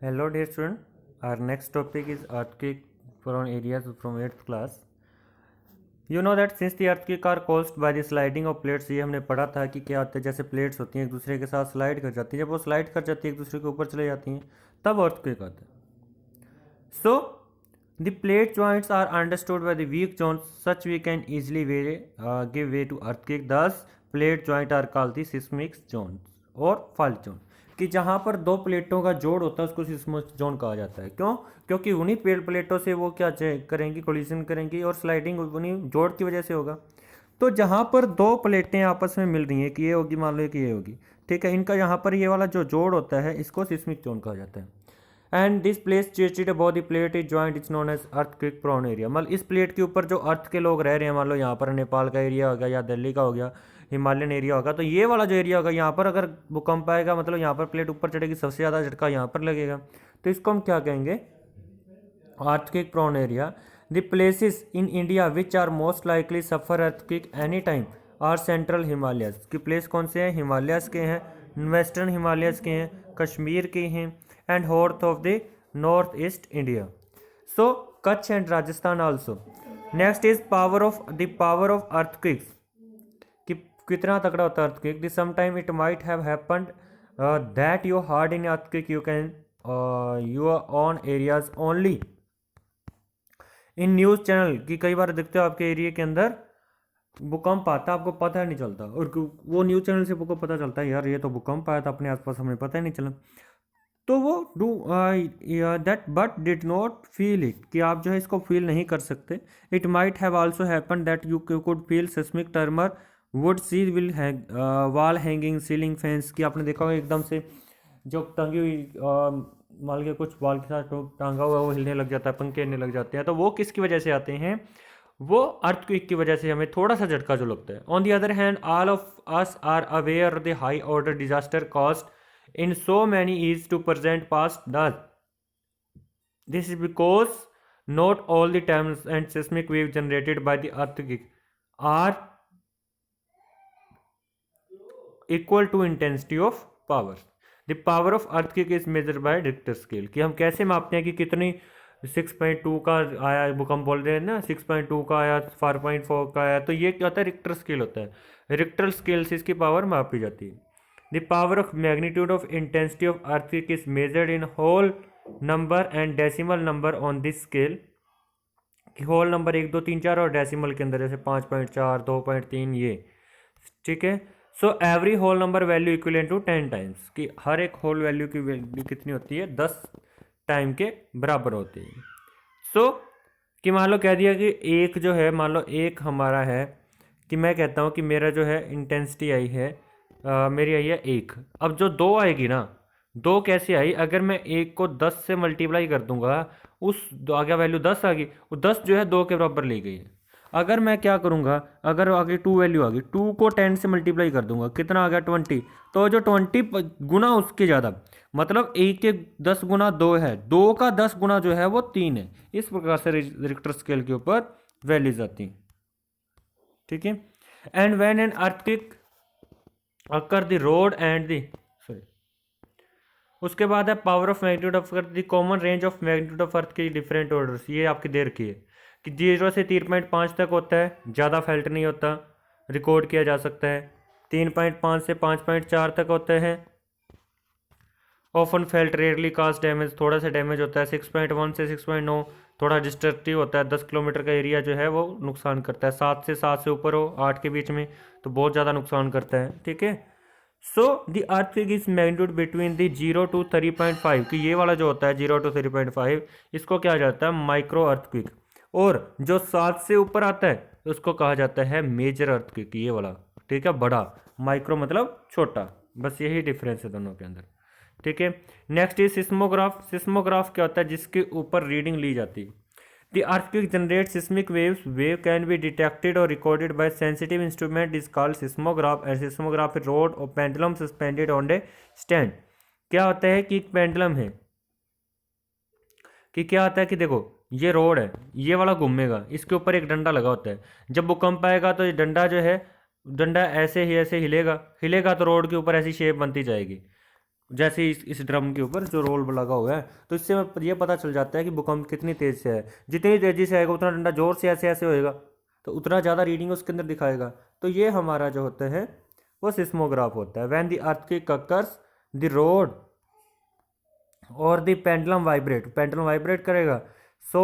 Hello dear student, our next topic is earthquake prone areas from 8th class. You know that since the earthquake are caused by the sliding of plates, ये हमने पढ़ा था कि क्या होता है, जैसे प्लेट्स होती हैं एक दूसरे के साथ स्लाइड कर जाती हैं, जब वो स्लाइड कर जाती है एक दूसरे के ऊपर चले जाती हैं तब earthquake आता है. So the plate joints are understood by the weak joints, such we can easily give way to earthquake. Thus plate joint are called the seismic zones और fault zone. कि जहाँ पर दो प्लेटों का जोड़ होता है उसको सिस्मिक जोन कहा जाता है. क्यों? क्योंकि उन्हीं प्लेटों से वो क्या करेंगी, कोलिजन करेंगी और स्लाइडिंग उन्हीं जोड़ की वजह से होगा. तो जहाँ पर दो प्लेटें आपस में मिल रही हैं कि ये होगी, मान लो कि ये होगी, ठीक है, इनका यहाँ पर ये वाला जो जोड़ होता है इसको सिस्मिक जोन कहा जाता है. And this place situated above the plate is joint is known as earthquake prone area. मतलब इस प्लेट के ऊपर जो अर्थ के लोग रह रहे हैं, मान लो यहाँ पर नेपाल का एरिया हो गया या दिल्ली का हो गया, हिमालयन एरिया होगा, तो ये वाला जो एरिया होगा यहाँ पर अगर भूकंप आएगा मतलब यहाँ पर प्लेट ऊपर चढ़ेगी, सबसे ज़्यादा झटका यहाँ पर लगेगा, तो इसको हम क्या कहेंगे, earthquake prone area. The places in India which are most likely suffer earthquake any time are central Himalayas. की प्लेस कौन से हैं? हिमालयस के हैं, वेस्टर्न हिमालयस के हैं, कश्मीर के हैं and north of the north east India. So Kutch and Rajasthan also. Next is power of earthquakes. कितना तगड़ा होता है earthquake. Some time it might have happened that you hard in earthquake you can your on areas only in news channel. कि कई बार देखते हो आपके area के अंदर भूकंप आता है, आपको पता नहीं चलता, और वो न्यूज़ चैनल से आपको पता चलता है यार ये तो भूकंप आया था अपने आसपास, हमें पता ही नहीं चला. तो वो do that but did not feel it. कि आप जो है इसको फील नहीं कर सकते. It might have also happen that you could feel seismic टर्मर would see will wall hanging ceiling fans. की आपने देखा होगा एकदम से जो टंगी हुई मान के कुछ वॉल के साथ टांगा हुआ वो हिलने लग जाता है, पंखे हिलने लग जाते हैं, तो वो किसकी वजह से आते हैं? वो अर्थक्वेक की वजह से हमें थोड़ा सा झटका जो लगता है. On the other hand all of us are aware the high order disaster cost in so many years to present past does. This is because not all the times and seismic waves generated by the earthquake are equal to intensity of power. The power of earthquake is measured by Richter scale. कि हम कैसे मापते हैं कि कितनी 6.2 का आया, भूकंप बोल रहे हैं ना, 6.2 का आया, 4.4 का आया, तो ये क्या होता है? रिक्टर स्केल होता है. रिक्टर स्केल से इसकी पावर मापी जाती है. The power of magnitude of intensity of earthquake is measured in whole number and decimal number on this scale. कि होल नंबर 1 2 3 4 और डेसिमल के अंदर जैसे 5.4 2.3 ये, ठीक है. So every whole number value equivalent to 10 times. कि हर एक होल वैल्यू की वैल्यू कितनी होती है? 10 टाइम के बराबर होती है. सो कि मान लो कह दिया कि एक जो है, मान लो एक हमारा है, कि मैं कहता हूँ कि मेरा जो है इंटेंसिटी आई है मेरी आई है 1. अब जो 2 आएगी ना, 2 कैसे आई? अगर मैं 1 को 10 से मल्टीप्लाई कर दूंगा, उस आगे वैल्यू 10 आ गई, वो 10 जो है 2 के बराबर ली गई है. अगर मैं क्या करूंगा, अगर आगे 2 वैल्यू आ गई, 2 को 10 से मल्टीप्लाई कर दूंगा, कितना आ गया? 20. तो जो 20 गुना उसके ज़्यादा, मतलब 1 के 10 गुना 2 है, 2 का 10 गुना जो है वो 3 है. इस प्रकार से रिक्टर स्केल के ऊपर वैल्यूज आती हैं, ठीक है. And when an earthquake occur the road and the sorry, उसके बाद है power of magnitude of earth. The common range of magnitude of earth के डिफरेंट ऑर्डर्स. ये आपकी देर की है कि 0 से 3.5 तक होता है, ज़्यादा फेल्ट नहीं होता, रिकॉर्ड किया जा सकता है. 3.5 से 5.4 तक होते हैं, often felt rarely cast damage, थोड़ा सा डैमेज होता है. 6.1 से 6.9 थोड़ा डिस्ट्रक्टिव होता है, 10 किलोमीटर का एरिया जो है वो नुकसान करता है. 7 से ऊपर हो, 8 के बीच में, तो बहुत ज़्यादा नुकसान करता है, ठीक है. So the earthquake is magnitude between the 0 to 3.5. कि ये वाला जो होता है 0 to 3.5, इसको क्या जाता है? Micro earthquake. और जो 7 से ऊपर आता है उसको कहा जाता है मेजर अर्थक्वेक, ये वाला, ठीक है, बड़ा. माइक्रो मतलब छोटा. बस यही डिफरेंस है दोनों के अंदर, ठीक है. Next is seismograph. सिस्मोग्राफ क्या होता है? जिसके ऊपर रीडिंग ली जाती है. The earthquake generates seismic waves. Wave can be detected or recorded by sensitive instrument is called seismograph. And seismograph is rod or pendulum suspended on a stand. क्या होता है कि एक पेंडुलम है, कि क्या होता है कि देखो ये रोड है, ये वाला घूमेगा, इसके ऊपर एक डंडा लगा होता है. जब भूकंप आएगा तो ये डंडा जो है, डंडा ऐसे ही ऐसे हिलेगा, हिलेगा तो रोड के ऊपर ऐसी शेप बनती जाएगी. जैसे इस ड्रम के ऊपर जो रोल लगा हुआ है, तो इससे ये पता चल जाता है कि भूकंप कितनी तेज़ से है। जितनी तेज़ी से आएगा उतना डंडा जोर से ऐसे ऐसे होएगा, तो उतना ज़्यादा रीडिंग उसके अंदर दिखाएगा। तो ये हमारा जो होता है वो सिस्मोग्राफ होता है। When the earthquake occurs the rod और द पेंडुलम वाइब्रेट करेगा। So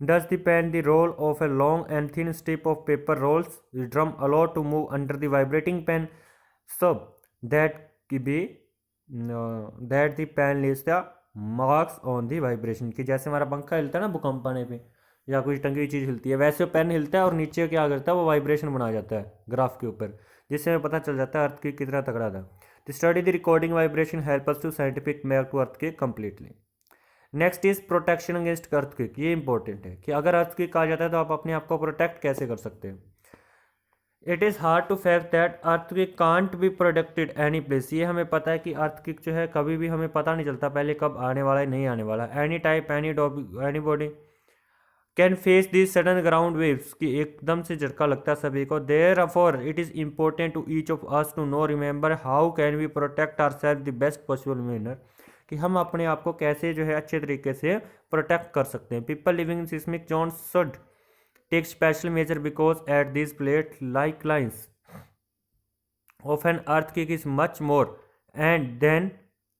does the pen the roll of a long and thin strip of paper rolls the drum allow to move under the vibrating pen so that be that the pen leaves the marks on the vibration. की जैसे हमारा पंखा हिलता है ना भूकंप आने पे, या कोई टंगी हुई चीज़ हिलती है, वैसे वो पेन हिलता है और नीचे क्या करता है वो वाइब्रेशन बना जाता है ग्राफ के ऊपर, जिससे हमें पता चल जाता है अर्थ की कितना तगड़ा था। To study the recording vibration help us to scientific map to earthquake completely. Next is protection against earthquake. ये इंपॉर्टेंट है कि अगर अर्थक्वेक आ जाता है तो आप अपने आप को प्रोटेक्ट कैसे कर सकते हैं। It is hard to fact that earthquake can't be protected any place. ये हमें पता है कि अर्थक्वेक जो है कभी भी हमें पता नहीं चलता पहले कब आने वाला है नहीं आने वाला। Any type any body can face this sudden ground waves, की एकदम से झटका लगता है सभी को। Therefore it is important to each of us to know remember how can we protect our self the best possible manner, कि हम अपने आप को कैसे जो है अच्छे तरीके से प्रोटेक्ट कर सकते हैं। People living in seismic zone should take special measure because at this plate like lines of an earthquake is much more and then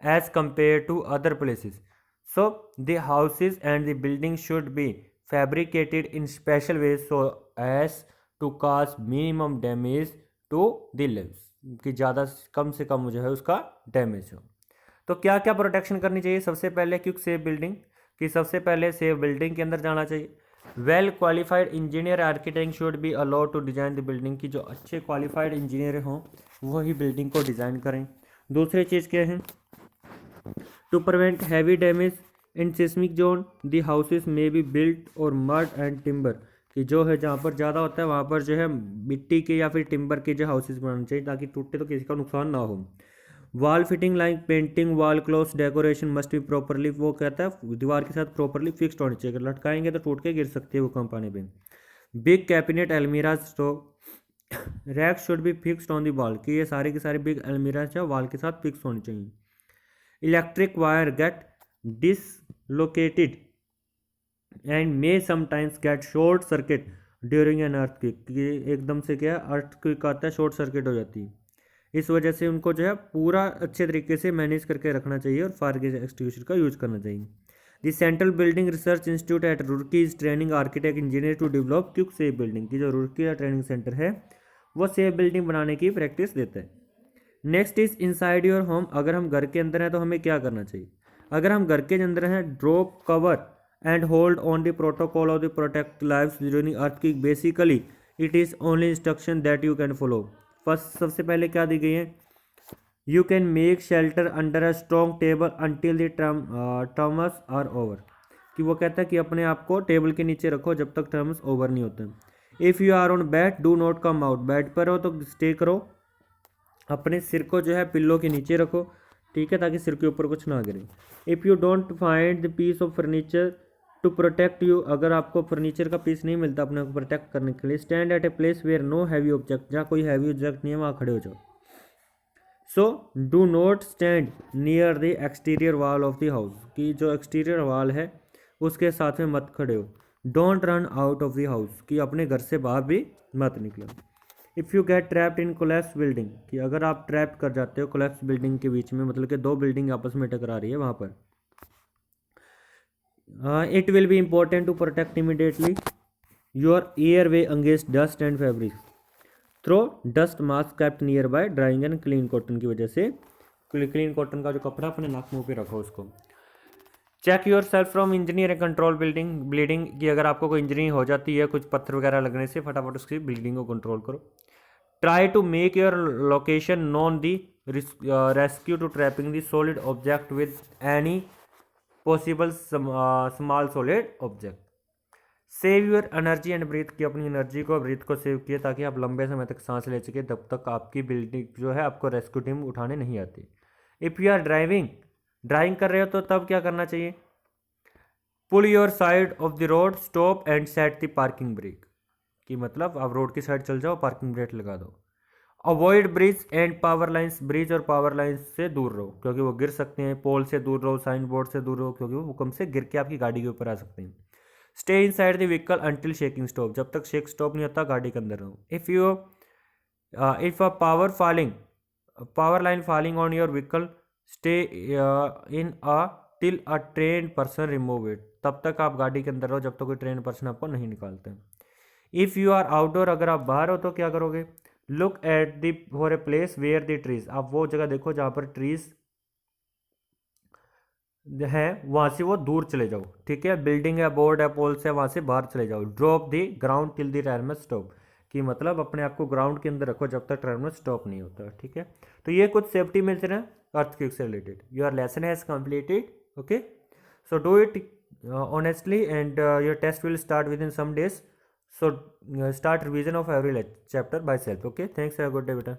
as compare to other places. So the houses and the building should be fabricated in special ways so as to cause minimum damage to the lives, कि ज़्यादा कम से कम जो है उसका damage हो। तो क्या क्या प्रोटेक्शन करनी चाहिए। सबसे पहले क्विक सेफ बिल्डिंग, कि सबसे पहले सेफ बिल्डिंग के अंदर जाना चाहिए। Well qualified engineer architect should be allowed to design the building, की जो अच्छे क्वालिफाइड इंजीनियर हों वही बिल्डिंग को डिज़ाइन करें। दूसरी चीज़ क्या है, to prevent heavy damage in seismic zone the houses में बी बिल्ट और मड एंड टिम्बर, कि जो है जहाँ पर ज़्यादा होता है वहाँ पर जो है मिट्टी के या फिर टिम्बर के जो हाउसेस बनाने चाहिए ताकि टूटे तो किसी का नुकसान ना हो। Wall fitting like painting wall clothes decoration must be properly, वो कहता है दीवार के साथ प्रॉपरली फिक्स्ड होनी चाहिए, अगर लटकाएंगे तो टूट के गिर सकती है वो कंपनी पे। Big cabinet almirahs stow rack should be fixed on the wall, कि ये सारे के सारे बिग अलमीराज है वॉल के साथ फिक्स होनी चाहिए। Electric wire get dislocated and may sometimes get short circuit during an earthquake, ये एकदम से क्या है अर्थक्वेक आता है शॉर्ट सर्किट हो जाती है, इस वजह से उनको जो है पूरा अच्छे तरीके से मैनेज करके रखना चाहिए और फायर के एक्सटिंग्विशर का यूज करना चाहिए। The central building research institute at Roorkee is training architect engineer to develop quick safe building, की जो रुड़की का ट्रेनिंग सेंटर है वो सेफ बिल्डिंग बनाने की प्रैक्टिस देता है। Next is inside your home, अगर हम घर के अंदर हैं तो हमें क्या करना चाहिए। अगर हम घर के अंदर हैं drop cover and hold on the protocol of the protect life during earthquake, basically it is only instruction that you can follow. First सबसे पहले क्या दी गई है, you can make shelter under a strong table until the terms are over, कि वो कहता है कि अपने आप को टेबल के नीचे रखो जब तक टर्म्स ओवर नहीं होते। If you are on bed do not come out, bed पर हो तो स्टे करो, अपने सिर को जो है पिल्लो के नीचे रखो, ठीक है, ताकि सिर के ऊपर कुछ ना गिरे। If you don't find the piece of furniture to protect you, अगर आपको फर्नीचर का पीस नहीं मिलता अपने को प्रोटेक्ट करने के लिए, stand at a place where no heavy object, जहाँ कोई हैवी ऑब्जेक्ट नहीं है वहाँ खड़े हो जाओ। So do not stand near the exterior wall of the house, की जो एक्सटीरियर वॉल है उसके साथ में मत खड़े हो। Don't run out of the house, कि अपने घर से बाहर भी मत निकलो। If you get trapped in collapse building, कि अगर आप ट्रैप कर जाते हो कोलैप्स बिल्डिंग के बीच में, मतलब कि दो बिल्डिंग आपस में टकरा रही है वहाँ पर, it will be important to protect immediately your airway against dust and fabric throw dust mask kept nearby drawing and clean cotton, की वजह से क्लीन कॉटन का जो कपड़ा अपने नाक मुँह पे रखो उसको। Check your self from engineer and control bleeding, की अगर आपको कोई इंजरी हो जाती है कुछ पत्थर वगैरह लगने से, फटाफट उसकी ब्लीडिंग को कंट्रोल करो। Try to make your location known the rescue to trapping the solid object with any possible small solid object. Save your energy and breath, की अपनी एनर्जी को ब्रीथ को सेव किए ताकि आप लंबे समय तक सांस ले सके, तब तक आपकी बिल्डिंग जो है आपको रेस्क्यू टीम उठाने नहीं आती। इफ़ यू आर ड्राइविंग कर रहे हो तो तब क्या करना चाहिए, pull your side of the road stop and set the parking brake, कि मतलब आप रोड की साइड चल जाओ पार्किंग ब्रेक लगा दो। Avoid bridge and power lines, bridge और पावर लाइंस से दूर रहो क्योंकि वो गिर सकते हैं। पोल से दूर रहो, साइन बोर्ड से दूर रहो क्योंकि वो भूकंप से गिर के आपकी गाड़ी के ऊपर आ सकते हैं। Stay in side the vehicle until shaking stop, जब तक शेक स्टॉप नहीं होता गाड़ी के अंदर रहो। If a power line falling on your vehicle, stay in a till a train person remove it, तब तक आप गाड़ी के अंदर रहो जब तक कोई ट्रेन पर्सन आपको नहीं निकालते। इफ़ यू आर आउटडोर, अगर आप बाहर हो तो क्या करोगे? Look at the for a place where the trees, आप वो जगह देखो जहाँ पर ट्रीज है, वहाँ से वो दूर चले जाओ। ठीक है, बिल्डिंग है, बोर्ड है, पोल्स है, वहाँ से बाहर चले जाओ। Drop the ground till the train must stop, कि मतलब अपने आप को ग्राउंड के अंदर रखो जब तक ट्रेन में स्टॉप नहीं होता। ठीक है, तो ये कुछ सेफ्टी मेजर है अर्थक्वेक से related. Your lesson has completed. Okay, so do it honestly and your test will start within some days. So start revision of every chapter by self. Okay, thanks, have a good day beta.